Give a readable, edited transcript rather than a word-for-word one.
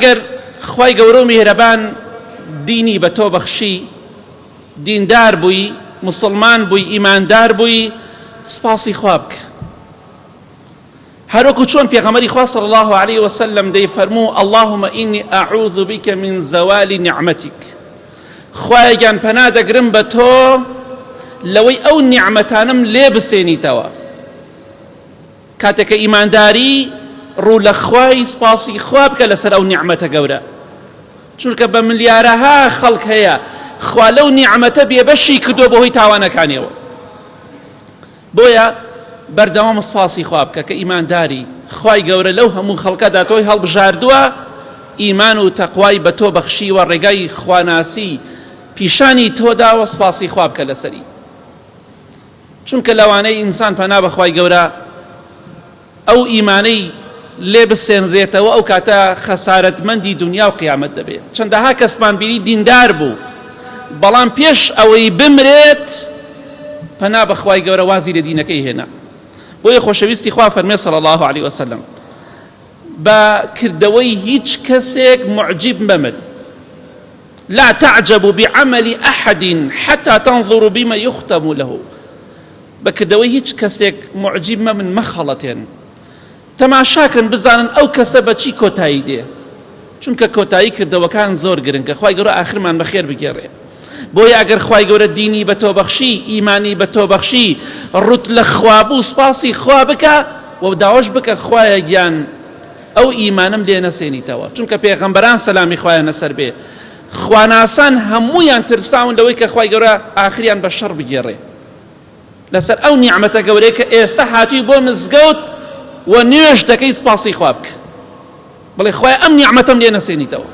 ئەگەر خوای گەورە و میهرەبان دینی بە تۆ بەخشی، دیندار بووی، مسلمان بووی، ئیماندار بووی، سپاسی خوا بکە. هەروەکو چۆن پێغەمبەری خوا صلی الله عليه وسلم دەیفەرموو اللهم إني أعوذ بك من زوال نعمتك، خوایە گیان پەنا دەگرم بە تۆ لەوەی ئەو نیعمەتانم لێ بسێنیتەوە. کاتێککە ئیمانداری ڕوو لە خوای سپاسی خوا بکە لەسەر ئەو نیعمەتە گەورە، چونکە بە ملیارەها خەڵک هەیە خوا لەو نیعمەتە بێبەشی کردووە بەهۆی تاوانەکانیەوە. بۆیە بەردەوام سپاسی خوا بکە کە ئیمانداری خوای گەورە لەو هەموو خەڵکەدا تۆی هەڵبژاردووە، ئیمان و تەقوای بە تۆ بەخشیوە، ڕێگای خواناسی پیشانی تۆداوە، سپاسی خوا بکە لەسەری. چونکە لەوانەی ئینسان پەنا بە خوای گەورە ئەو ئیمانەی لێ بسێنرێتەوە، ئەو کاتە خەسارەتمەندی دنیا و قیامەت دەبێت. چەندەها کەسمان بینی دیندار بوو، بەڵام پێش ئەوەی بمرێت پەنا بە خوای گەورە وازی لە دینەکەی هێنا. بۆیە خۆشەویستی خوا فەرمێ صلی الله عليه وسلم بە کردەوەی هیچ کەسێک معجب مەبن. لا تعجبوا بعمل أحد حتى تنظروا بما يختم له. بكدوي هیچ کەسێک معجب مەبن، مەخەڵەتێن، تەماشاکن بزانن ئەو کەسە بەچی کۆتایی دێ، چونکە کۆتایی کردەوەکان زۆر گرنگە. خوای گەورە ئاخرمان بەخێر بگێڕێ. بۆیە ئەگەر خوای گەورە دینی بە تۆ بەخشی، ئیمانی بە تۆ بەخشی، ڕوت لە خوابوو سپاسی خوا بکە و داوەش بکە خوایە گیان ئەو ئیمانم لێ نەسێنیتەوە. چونکە پێغەمبەران سەلامی خوایان لەسەر بێ خواناسان هەموویان ترساون لەوەی کە خوای گەورە ئاخریان بە شەڕ بگێڕێ لەسەر ئەو نیعمەتە گەورەی کە ئێستا هاتووی بۆ مزگەوت و نوێژ دەکەی، سپاسی خوا بکە، بڵێ خوایە ئەم نیعمەتەم لێ نەسێنیتەوە.